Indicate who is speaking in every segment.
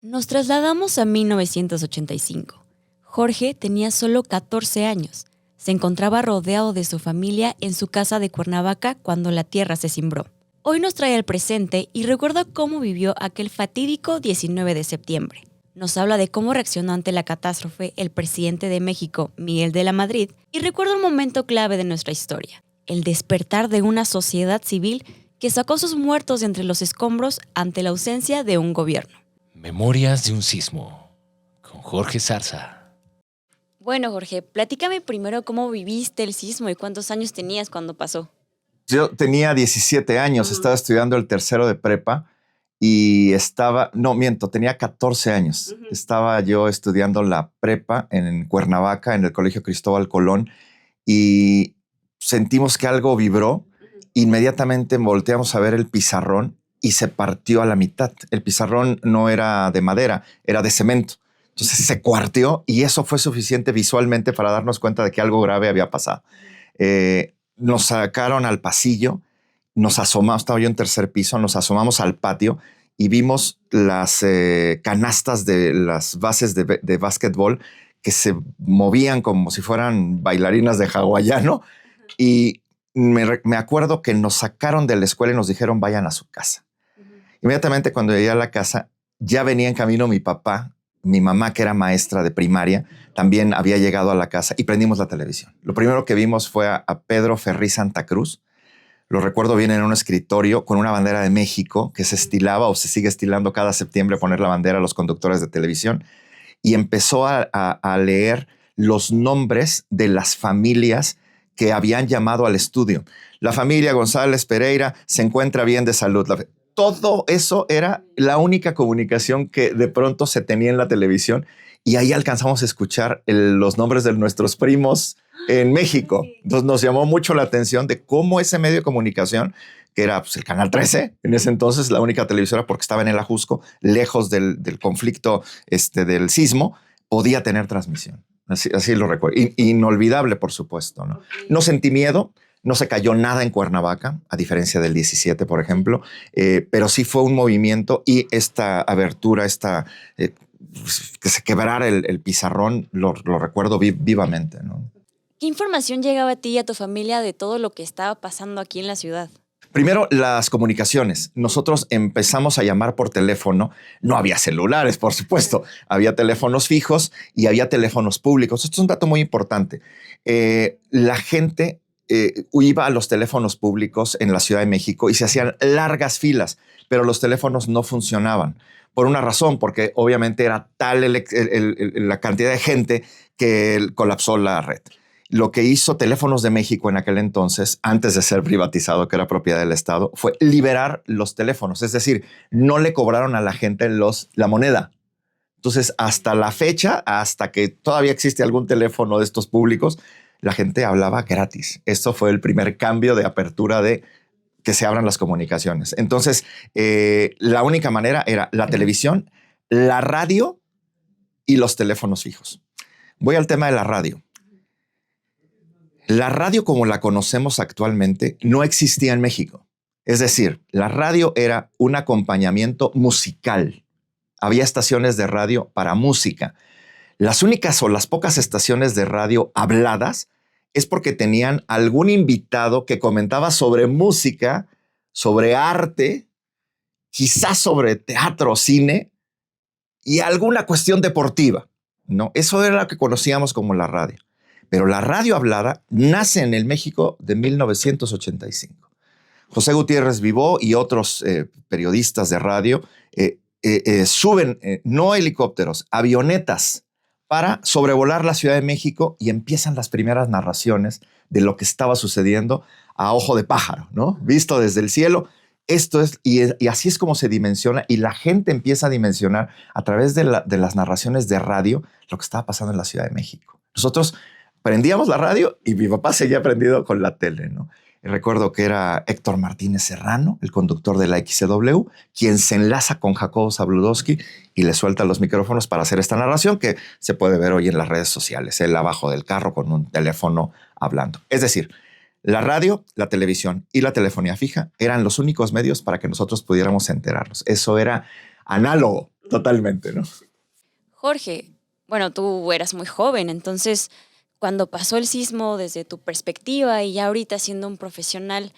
Speaker 1: Nos trasladamos a 1985. Jorge tenía solo 14 años. Se encontraba rodeado de su familia en su casa de Cuernavaca cuando la tierra se cimbró. Hoy nos trae al presente y recuerda cómo vivió aquel fatídico 19 de septiembre. Nos habla de cómo reaccionó ante la catástrofe el presidente de México, Miguel de la Madrid, y recuerda un momento clave de nuestra historia: el despertar de una sociedad civil que sacó sus muertos de entre los escombros ante la ausencia de un gobierno.
Speaker 2: Memorias de un sismo, con Jorge Zarza.
Speaker 1: Bueno, Jorge, platícame primero cómo viviste el sismo y cuántos años tenías cuando pasó.
Speaker 3: Yo tenía 17 años, estaba estudiando el tercero de prepa y tenía 14 años. Estaba yo estudiando la prepa en Cuernavaca, en el Colegio Cristóbal Colón, y sentimos que algo vibró. Inmediatamente volteamos a ver el pizarrón y se partió a la mitad. El pizarrón no era de madera, era de cemento. Entonces se cuarteó y eso fue suficiente visualmente para darnos cuenta de que algo grave había pasado. Nos sacaron al pasillo, nos asomamos, estaba yo en tercer piso, nos asomamos al patio y vimos las canastas de las bases de básquetbol que se movían como si fueran bailarinas de hawaiano. Y me acuerdo que nos sacaron de la escuela y nos dijeron vayan a su casa. Inmediatamente cuando llegué a la casa, ya venía en camino mi papá. Mi mamá, que era maestra de primaria, también había llegado a la casa y prendimos la televisión. Lo primero que vimos fue a Pedro Ferriz Santa Cruz. Lo recuerdo bien, en un escritorio con una bandera de México que se estilaba o se sigue estilando cada septiembre, poner la bandera a los conductores de televisión, y empezó a leer los nombres de las familias que habían llamado al estudio. La familia González Pereira se encuentra bien de salud. Todo eso era la única comunicación que de pronto se tenía en la televisión, y ahí alcanzamos a escuchar los nombres de nuestros primos en México. Entonces nos llamó mucho la atención de cómo ese medio de comunicación, que era el Canal 13, en ese entonces la única televisora porque estaba en el Ajusco, lejos del conflicto del sismo, podía tener transmisión. Así lo recuerdo. Inolvidable, por supuesto, ¿no? No sentí miedo. No se cayó nada en Cuernavaca, a diferencia del 17, por ejemplo, pero sí fue un movimiento, y esta abertura, que se quebrara el pizarrón, lo recuerdo vivamente, ¿no?
Speaker 1: ¿Qué información llegaba a ti y a tu familia de todo lo que estaba pasando aquí en la ciudad?
Speaker 3: Primero, las comunicaciones. Nosotros empezamos a llamar por teléfono. No había celulares, por supuesto. Había teléfonos fijos y había teléfonos públicos. Esto es un dato muy importante. La gente iba a los teléfonos públicos en la Ciudad de México y se hacían largas filas, pero los teléfonos no funcionaban. Por una razón, porque obviamente era tal la cantidad de gente que colapsó la red. Lo que hizo Teléfonos de México en aquel entonces, antes de ser privatizado, que era propiedad del Estado, fue liberar los teléfonos. Es decir, no le cobraron a la gente la moneda. Entonces, hasta la fecha, hasta que todavía existe algún teléfono de estos públicos, la gente hablaba gratis. Esto fue el primer cambio de apertura de que se abran las comunicaciones. Entonces, la única manera era la televisión, la radio y los teléfonos fijos. Voy al tema de la radio. La radio como la conocemos actualmente no existía en México. Es decir, la radio era un acompañamiento musical. Había estaciones de radio para música. Las únicas o las pocas estaciones de radio habladas es porque tenían algún invitado que comentaba sobre música, sobre arte, quizás sobre teatro o cine y alguna cuestión deportiva, ¿no? Eso era lo que conocíamos como la radio. Pero la radio hablada nace en el México de 1985. José Gutiérrez Vivó y otros periodistas de radio suben, no helicópteros, avionetas, para sobrevolar la Ciudad de México, y empiezan las primeras narraciones de lo que estaba sucediendo a ojo de pájaro, ¿no? Visto desde el cielo. Esto es, y así es como se dimensiona, y la gente empieza a dimensionar a través de las narraciones de radio lo que estaba pasando en la Ciudad de México. Nosotros prendíamos la radio y mi papá seguía prendido con la tele, ¿no? Y recuerdo que era Héctor Martínez Serrano, el conductor de la XCW, quien se enlaza con Jacobo Zabludowski y le suelta los micrófonos para hacer esta narración que se puede ver hoy en las redes sociales, él abajo del carro con un teléfono hablando. Es decir, la radio, la televisión y la telefonía fija eran los únicos medios para que nosotros pudiéramos enterarnos. Eso era análogo. totalmente, ¿no?
Speaker 1: Jorge, bueno, tú eras muy joven, entonces cuando pasó el sismo desde tu perspectiva y ya ahorita siendo un profesional,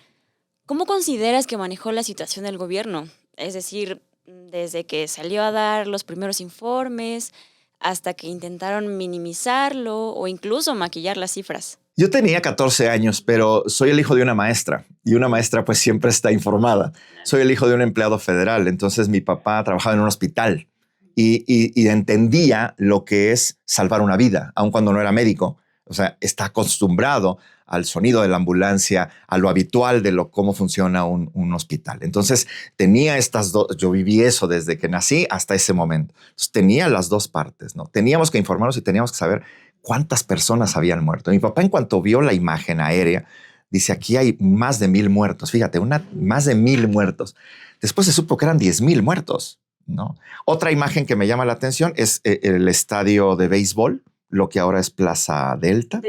Speaker 1: ¿cómo consideras que manejó la situación el gobierno? Es decir, desde que salió a dar los primeros informes hasta que intentaron minimizarlo o incluso maquillar las cifras.
Speaker 3: Yo tenía 14 años, pero soy el hijo de una maestra y una maestra pues siempre está informada. Soy el hijo de un empleado federal, entonces mi papá trabajaba en un hospital y entendía lo que es salvar una vida, aun cuando no era médico. O sea, está acostumbrado al sonido de la ambulancia, a lo habitual de cómo funciona un hospital. Entonces tenía estas dos, yo viví eso desde que nací hasta ese momento. Entonces, tenía las dos partes, ¿no? Teníamos que informarnos y teníamos que saber cuántas personas habían muerto. Mi papá, en cuanto vio la imagen aérea, dice, aquí hay más de 1,000 muertos. Fíjate, más de 1,000 muertos. Después se supo que eran 10,000 muertos, ¿no? Otra imagen que me llama la atención es el estadio de béisbol, lo que ahora es Plaza Delta.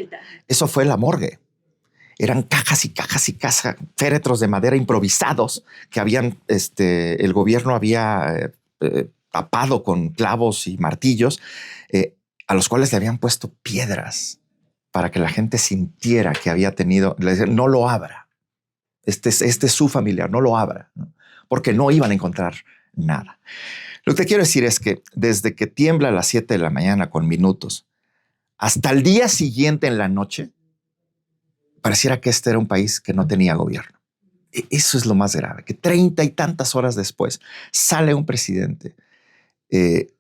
Speaker 3: Eso fue la morgue. Eran cajas y cajas y cajas, féretros de madera improvisados que el gobierno había tapado con clavos y martillos, a los cuales le habían puesto piedras para que la gente sintiera que había tenido. Le decían, no lo abra. Este es su familiar, no lo abra, ¿no? Porque no iban a encontrar nada. Lo que quiero decir es que desde que tiembla a las 7 de la mañana con minutos hasta el día siguiente en la noche, pareciera que este era un país que no tenía gobierno. Eso es lo más grave, que 30 y tantas horas después sale un presidente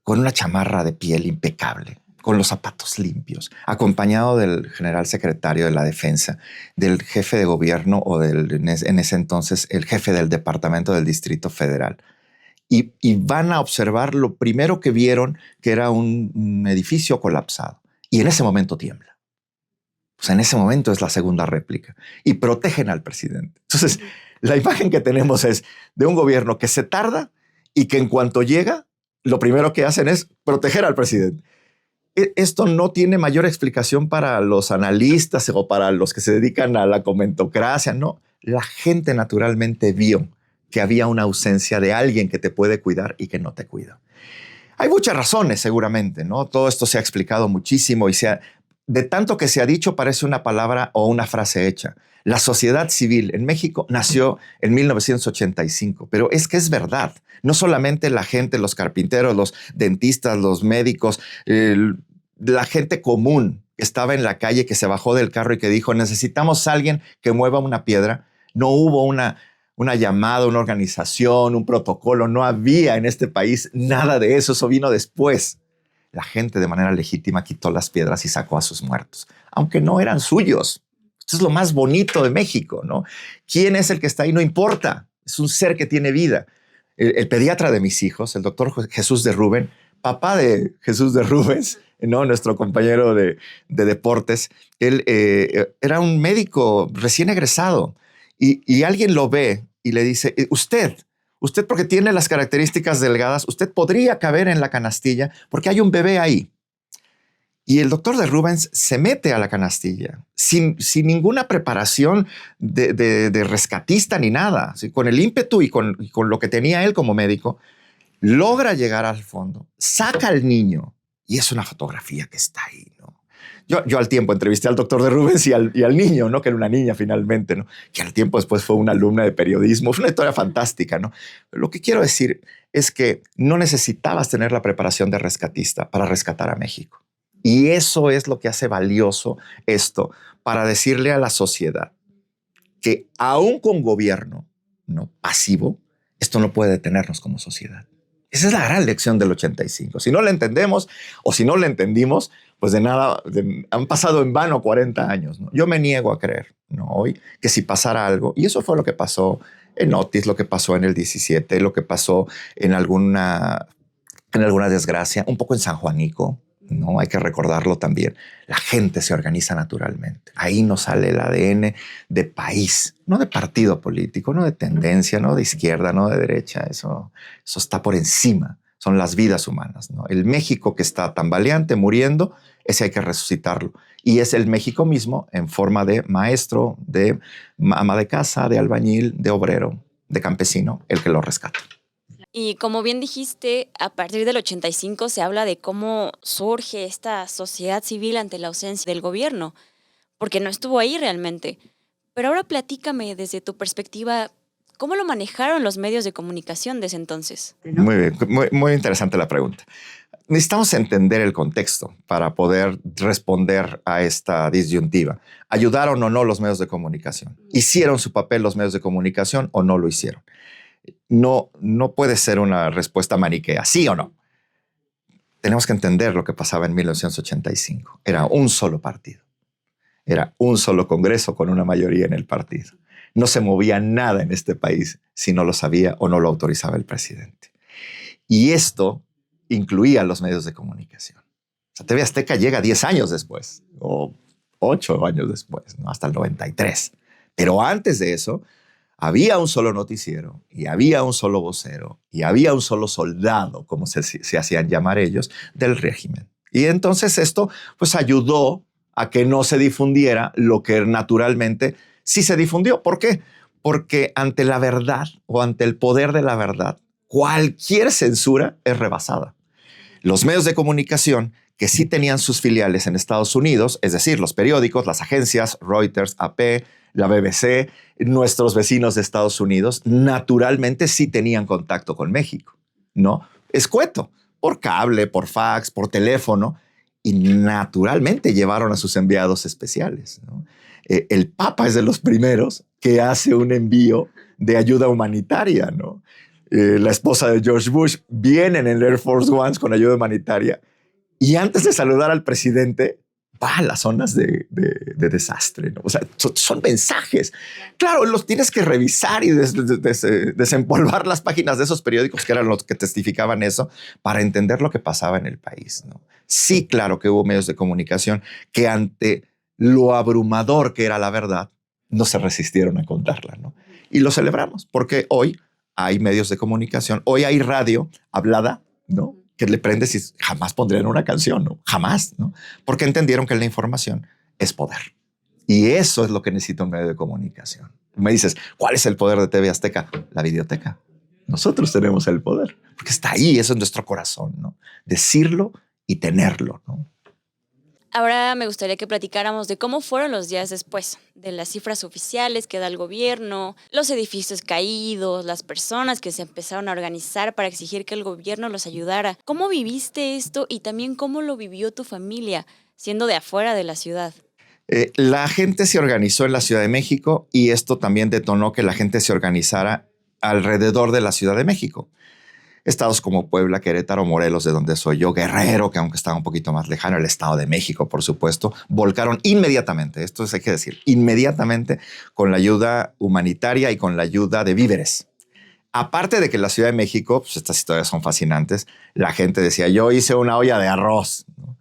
Speaker 3: con una chamarra de piel impecable, con los zapatos limpios, acompañado del general secretario de la Defensa, del jefe de gobierno o en ese entonces el jefe del departamento del Distrito Federal. Y van a observar lo primero que vieron, que era un edificio colapsado. Y en ese momento tiembla. O sea, en ese momento es la segunda réplica. Y protegen al presidente. Entonces, la imagen que tenemos es de un gobierno que se tarda y que en cuanto llega, lo primero que hacen es proteger al presidente. Esto no tiene mayor explicación para los analistas o para los que se dedican a la comentocracia, no. La gente naturalmente vio que había una ausencia de alguien que te puede cuidar y que no te cuida. Hay muchas razones, seguramente, ¿no? Todo esto se ha explicado muchísimo y de tanto que se ha dicho, parece una palabra o una frase hecha. La sociedad civil en México nació en 1985, pero es que es verdad. No solamente la gente, los carpinteros, los dentistas, los médicos, la gente común que estaba en la calle, que se bajó del carro y que dijo, necesitamos a alguien que mueva una piedra. No hubo una llamada, una organización, un protocolo. No había en este país nada de eso. Eso vino después. La gente de manera legítima quitó las piedras y sacó a sus muertos, aunque no eran suyos. Esto es lo más bonito de México, ¿no? ¿Quién es el que está ahí? No importa. Es un ser que tiene vida. El pediatra de mis hijos, el doctor Jesús de Rubén, papá de Jesús de Rubens, ¿no? Nuestro compañero de deportes, él era un médico recién egresado y alguien lo ve y le dice, usted porque tiene las características delgadas, usted podría caber en la canastilla porque hay un bebé ahí. Y el doctor de Rubens se mete a la canastilla sin ninguna preparación de rescatista ni nada. ¿Sí? Con el ímpetu y con lo que tenía él como médico, logra llegar al fondo, saca al niño y es una fotografía que está ahí, ¿no? Yo al tiempo entrevisté al doctor de Rubens y al niño, ¿no? Que era una niña finalmente, ¿no? Que al tiempo después fue una alumna de periodismo. Fue una historia fantástica, ¿no? Lo que quiero decir es que no necesitabas tener la preparación de rescatista para rescatar a México. Y eso es lo que hace valioso esto, para decirle a la sociedad que aún con gobierno, ¿no?, pasivo, esto no puede detenernos como sociedad. Esa es la gran lección del 85. Si no la entendemos o si no la entendimos, pues de nada, han pasado en vano 40 años, ¿no? Yo me niego a creer, ¿no?, hoy que si pasara algo, y eso fue lo que pasó en Otis, lo que pasó en el 17, lo que pasó en alguna desgracia, un poco en San Juanico, ¿no? Hay que recordarlo también. La gente se organiza naturalmente. Ahí nos sale el ADN de país, no de partido político, no de tendencia, no de izquierda, no de derecha. Eso está por encima. Son las vidas humanas, ¿no? El México que está tambaleante, muriendo, ese hay que resucitarlo. Y es el México mismo en forma de maestro, de ama de casa, de albañil, de obrero, de campesino, el que lo rescata.
Speaker 1: Y como bien dijiste, a partir del 85 se habla de cómo surge esta sociedad civil ante la ausencia del gobierno, porque no estuvo ahí realmente. Pero ahora platícame desde tu perspectiva, ¿cómo lo manejaron los medios de comunicación desde entonces?
Speaker 3: Muy bien, muy interesante la pregunta. Necesitamos entender el contexto para poder responder a esta disyuntiva. ¿Ayudaron o no los medios de comunicación? ¿Hicieron su papel los medios de comunicación o no lo hicieron? No puede ser una respuesta maniquea, sí o no. Tenemos que entender lo que pasaba en 1985. Era un solo partido. Era un solo Congreso con una mayoría en el partido. No se movía nada en este país si no lo sabía o no lo autorizaba el presidente. Y esto incluía los medios de comunicación. O sea, TV Azteca llega 10 años después, o 8 años después, ¿no? Hasta el 93. Pero antes de eso, había un solo noticiero, y había un solo vocero, y había un solo soldado, como se hacían llamar ellos, del régimen. Y entonces esto pues ayudó a que no se difundiera lo que naturalmente sí se difundió. ¿Por qué? Porque ante la verdad o ante el poder de la verdad, cualquier censura es rebasada. Los medios de comunicación que sí tenían sus filiales en Estados Unidos, es decir, los periódicos, las agencias, Reuters, AP, la BBC, nuestros vecinos de Estados Unidos, naturalmente sí tenían contacto con México, ¿no? Escueto, por cable, por fax, por teléfono, y naturalmente llevaron a sus enviados especiales, ¿no? El Papa es de los primeros que hace un envío de ayuda humanitaria, ¿no? La esposa de George Bush viene en el Air Force One con ayuda humanitaria y antes de saludar al presidente va a las zonas de desastre, ¿no? O sea, son mensajes. Claro, los tienes que revisar y desempolvar las páginas de esos periódicos que eran los que testificaban eso para entender lo que pasaba en el país, ¿no? Sí, claro que hubo medios de comunicación que ante lo abrumador que era la verdad, no se resistieron a contarla, ¿no? Y lo celebramos porque hoy hay medios de comunicación, hoy hay radio hablada, ¿no? Que le prendes y jamás pondrían una canción, ¿no? Jamás, ¿no? Porque entendieron que la información es poder. Y eso es lo que necesita un medio de comunicación. Me dices, ¿cuál es el poder de TV Azteca? La videoteca. Nosotros tenemos el poder, porque está ahí, eso es nuestro corazón, ¿no? Decirlo y tenerlo, ¿no?
Speaker 1: Ahora me gustaría que platicáramos de cómo fueron los días después, de las cifras oficiales que da el gobierno, los edificios caídos, las personas que se empezaron a organizar para exigir que el gobierno los ayudara. ¿Cómo viviste esto y también cómo lo vivió tu familia, siendo de afuera de la ciudad?
Speaker 3: La gente se organizó en la Ciudad de México y esto también detonó que la gente se organizara alrededor de la Ciudad de México. Estados como Puebla, Querétaro, Morelos, de donde soy yo, Guerrero, que aunque estaba un poquito más lejano, el Estado de México, por supuesto, volcaron inmediatamente, esto hay que decir, inmediatamente con la ayuda humanitaria y con la ayuda de víveres. Aparte de que la Ciudad de México, pues estas historias son fascinantes, la gente decía, yo hice una olla de arroz, ¿no?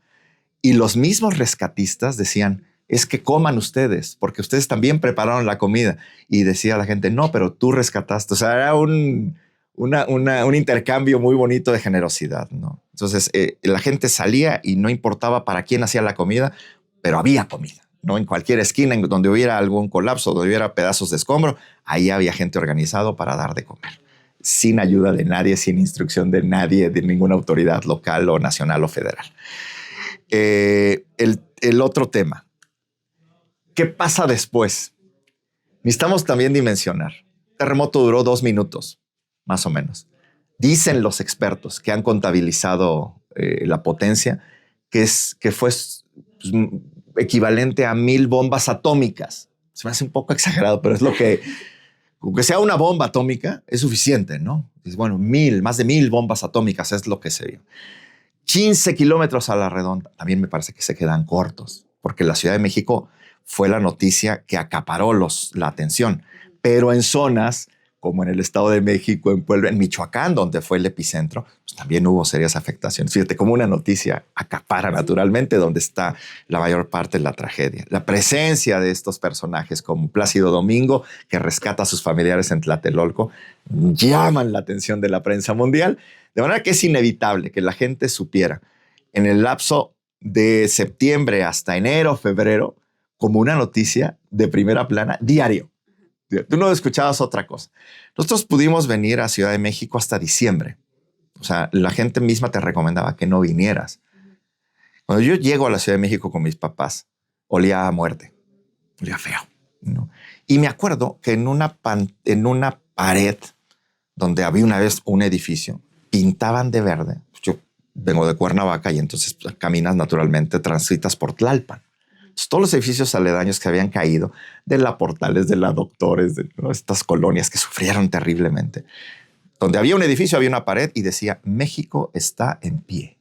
Speaker 3: Y los mismos rescatistas decían, es que coman ustedes, porque ustedes también prepararon la comida. Y decía la gente, no, pero tú rescataste. O sea, era un intercambio muy bonito de generosidad, ¿no? Entonces, la gente salía y no importaba para quién hacía la comida, pero había comida, ¿no? En cualquier esquina en donde hubiera algún colapso, donde hubiera pedazos de escombro, ahí había gente organizado para dar de comer, sin ayuda de nadie, sin instrucción de nadie, de ninguna autoridad local o nacional o federal. El otro tema, ¿qué pasa después? Necesitamos también dimensionar. El terremoto duró 2 minutos. Más o menos. Dicen los expertos que han contabilizado la potencia, que fue pues, equivalente a 1000 bombas atómicas. Se me hace un poco exagerado, pero es lo que, aunque sea una bomba atómica, es suficiente, ¿no? Es, bueno, más de 1000 bombas atómicas es lo que se vio. 15 kilómetros a la redonda. También me parece que se quedan cortos, porque la Ciudad de México fue la noticia que acaparó la atención, pero en zonas como en el Estado de México, en Puebla, en Michoacán, donde fue el epicentro, pues también hubo serias afectaciones. Fíjate cómo una noticia acapara naturalmente donde está la mayor parte de la tragedia. La presencia de estos personajes como Plácido Domingo, que rescata a sus familiares en Tlatelolco, llaman la atención de la prensa mundial, de manera que es inevitable que la gente supiera en el lapso de septiembre hasta enero, febrero, como una noticia de primera plana diario. Tú no escuchabas otra cosa. Nosotros pudimos venir a Ciudad de México hasta diciembre. O sea, la gente misma te recomendaba que no vinieras. Cuando yo llego a la Ciudad de México con mis papás, olía a muerte, olía feo, ¿no? Y me acuerdo que en una pared donde había una vez un edificio, pintaban de verde. Yo vengo de Cuernavaca y entonces caminas naturalmente, transitas por Tlalpan. Entonces, todos los edificios aledaños que habían caído, de la Portales, de la Doctores, de, ¿no?, estas colonias que sufrieron terriblemente. Donde había un edificio, había una pared y decía, México está en pie.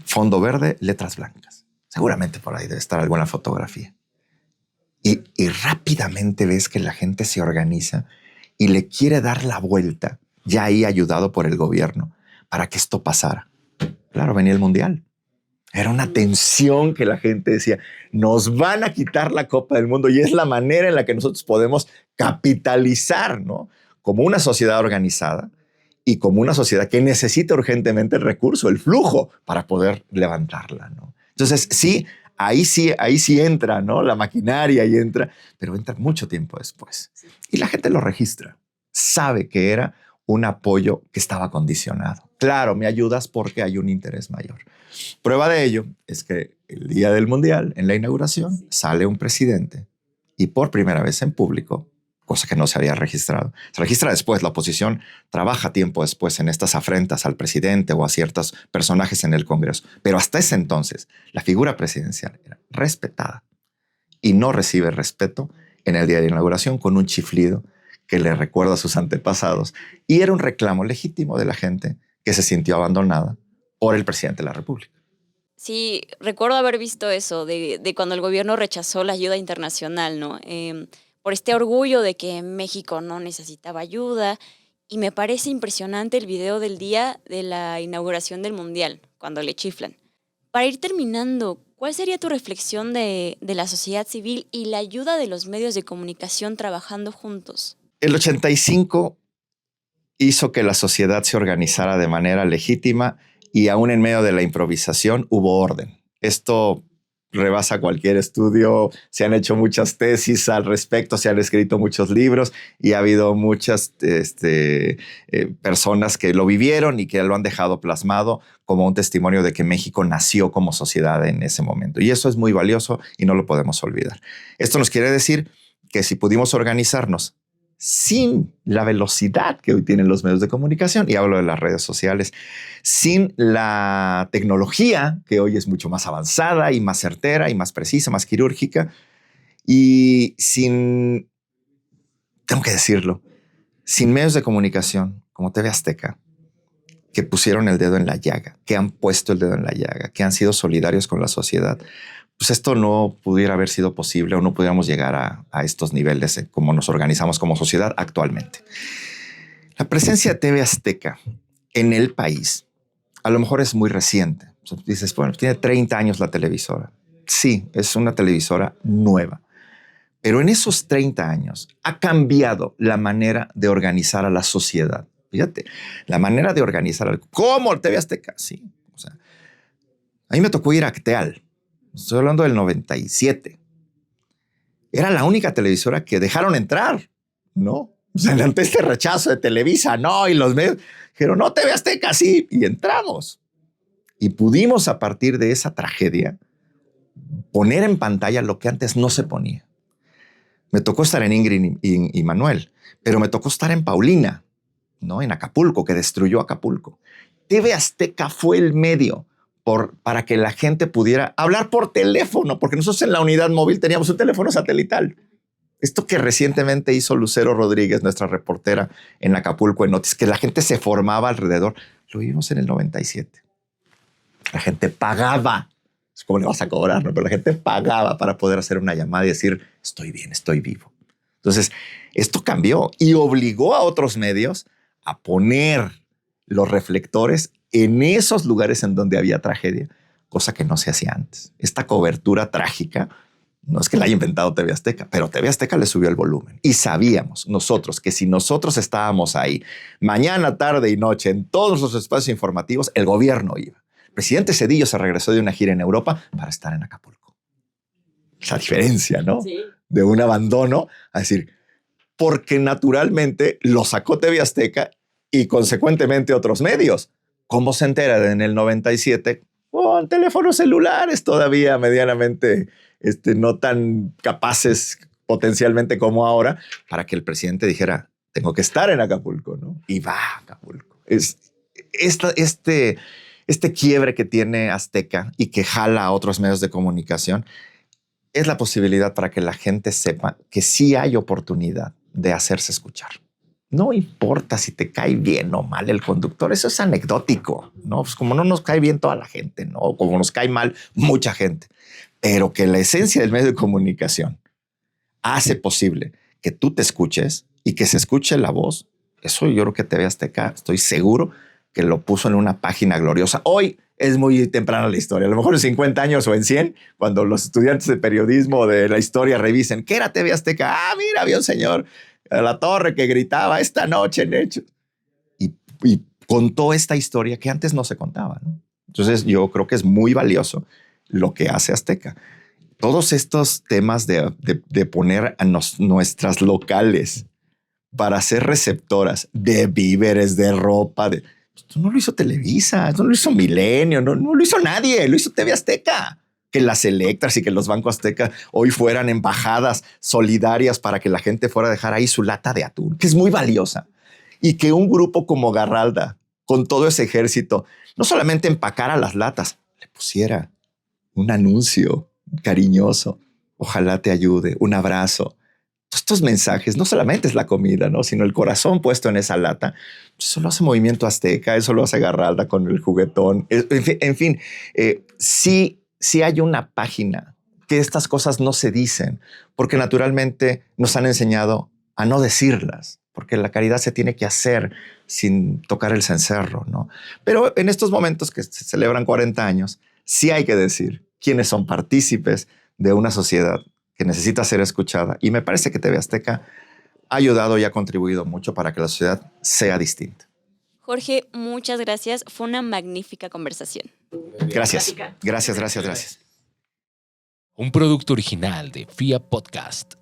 Speaker 3: Fondo verde, letras blancas. Seguramente por ahí debe estar alguna fotografía. Y rápidamente ves que la gente se organiza y le quiere dar la vuelta, ya ahí ayudado por el gobierno, para que esto pasara. Claro, venía el Mundial. Era una tensión que la gente decía, nos van a quitar la Copa del Mundo y es la manera en la que nosotros podemos capitalizar, ¿no?, como una sociedad organizada y como una sociedad que necesita urgentemente el recurso, el flujo para poder levantarla, ¿no? Entonces, sí, ahí sí entra, ¿no?, la maquinaria y entra, pero entra mucho tiempo después. Y la gente lo registra, sabe que era un apoyo que estaba condicionado. Claro, me ayudas porque hay un interés mayor. Prueba de ello es que el día del Mundial, en la inauguración, sale un presidente y por primera vez en público, cosa que no se había registrado. Se registra después, la oposición trabaja tiempo después en estas afrentas al presidente o a ciertos personajes en el Congreso. Pero hasta ese entonces, la figura presidencial era respetada y no recibe respeto en el día de inauguración con un chiflido que le recuerda a sus antepasados. Y era un reclamo legítimo de la gente que se sintió abandonada por el presidente de la República.
Speaker 1: Sí, recuerdo haber visto eso de cuando el gobierno rechazó la ayuda internacional, ¿no? Por este orgullo de que México no necesitaba ayuda. Y me parece impresionante el video del día de la inauguración del Mundial, cuando le chiflan. Para ir terminando, ¿cuál sería tu reflexión de la sociedad civil y la ayuda de los medios de comunicación trabajando juntos?
Speaker 3: El 85 hizo que la sociedad se organizara de manera legítima y aún en medio de la improvisación hubo orden. Esto rebasa cualquier estudio, se han hecho muchas tesis al respecto, se han escrito muchos libros y ha habido muchas personas que lo vivieron y que lo han dejado plasmado como un testimonio de que México nació como sociedad en ese momento. Y eso es muy valioso y no lo podemos olvidar. Esto nos quiere decir que si pudimos organizarnos sin la velocidad que hoy tienen los medios de comunicación, y hablo de las redes sociales, sin la tecnología que hoy es mucho más avanzada y más certera y más precisa, más quirúrgica, y sin, tengo que decirlo, sin medios de comunicación como TV Azteca, que pusieron el dedo en la llaga, que han puesto el dedo en la llaga, que han sido solidarios con la sociedad, pues esto no pudiera haber sido posible o no pudiéramos llegar a estos niveles como nos organizamos como sociedad actualmente. La presencia de TV Azteca en el país a lo mejor es muy reciente. O sea, dices, bueno, tiene 30 años la televisora. Sí, es una televisora nueva. Pero en esos 30 años ha cambiado la manera de organizar a la sociedad. Fíjate, la manera de organizar, ¿cómo TV Azteca? Sí. O sea, a mí me tocó ir a Acteal. Estoy hablando del 97. Era la única televisora que dejaron entrar, ¿no? O sea, ante este rechazo de Televisa, no, y los medios dijeron, no, TV Azteca, sí, y entramos. Y pudimos, a partir de esa tragedia, poner en pantalla lo que antes no se ponía. Me tocó estar en Ingrid y Manuel, pero me tocó estar en Paulina, ¿no?, en Acapulco, que destruyó Acapulco. TV Azteca fue el medio para que la gente pudiera hablar por teléfono, porque nosotros en la unidad móvil teníamos un teléfono satelital. Esto que recientemente hizo Lucero Rodríguez, nuestra reportera en Acapulco, en Noticias, que la gente se formaba alrededor, lo vimos en el 97. La gente pagaba. ¿Cómo le vas a cobrar? ¿No? Pero la gente pagaba para poder hacer una llamada y decir, estoy bien, estoy vivo. Entonces, esto cambió y obligó a otros medios a poner los reflectores en esos lugares en donde había tragedia, cosa que no se hacía antes. Esta cobertura trágica no es que la haya inventado TV Azteca, pero TV Azteca le subió el volumen. Y sabíamos nosotros que si nosotros estábamos ahí mañana, tarde y noche en todos los espacios informativos, el gobierno iba. El presidente Zedillo se regresó de una gira en Europa para estar en Acapulco. La diferencia, ¿no? Sí. De un abandono a decir, porque naturalmente lo sacó TV Azteca y consecuentemente otros medios. ¿Cómo se entera en el 97? Con teléfonos celulares todavía medianamente no tan capaces potencialmente como ahora, para que el presidente dijera, tengo que estar en Acapulco, ¿no? Y va a Acapulco. Este quiebre que tiene Azteca y que jala a otros medios de comunicación es la posibilidad para que la gente sepa que sí hay oportunidad de hacerse escuchar. No importa si te cae bien o mal el conductor, eso es anecdótico, ¿no? Pues como no nos cae bien toda la gente, ¿no? O como nos cae mal mucha gente, pero que la esencia del medio de comunicación hace posible que tú te escuches y que se escuche la voz. Eso yo creo que TV Azteca, estoy seguro que lo puso en una página gloriosa. Hoy es muy temprana la historia. A lo mejor en 50 años o en 100, cuando los estudiantes de periodismo de la historia revisen qué era TV Azteca. Ah, mira, había un señor a la torre que gritaba esta noche en Hechos. Y contó esta historia que antes no se contaba, ¿no? Entonces yo creo que es muy valioso lo que hace Azteca. Todos estos temas de poner a nuestras locales para ser receptoras de víveres, de ropa, esto no lo hizo Televisa, esto no lo hizo Milenio, no lo hizo nadie, lo hizo TV Azteca. Que las Electras y que los bancos Azteca hoy fueran embajadas solidarias para que la gente fuera a dejar ahí su lata de atún, que es muy valiosa. Y que un grupo como Garralda, con todo ese ejército, no solamente empacara las latas, le pusiera un anuncio cariñoso, ojalá te ayude, un abrazo. Estos mensajes no solamente es la comida, ¿no? Sino el corazón puesto en esa lata. Eso lo hace Movimiento Azteca, eso lo hace Garralda con el juguetón. En fin, sí hay una página que estas cosas no se dicen, porque naturalmente nos han enseñado a no decirlas, porque la caridad se tiene que hacer sin tocar el cencerro, ¿no? Pero en estos momentos que se celebran 40 años, sí hay que decir quiénes son partícipes de una sociedad que necesita ser escuchada. Y me parece que TV Azteca ha ayudado y ha contribuido mucho para que la sociedad sea distinta.
Speaker 1: Jorge, muchas gracias. Fue una magnífica conversación.
Speaker 3: Gracias. Gracias.
Speaker 2: Un producto original de FIA Podcast.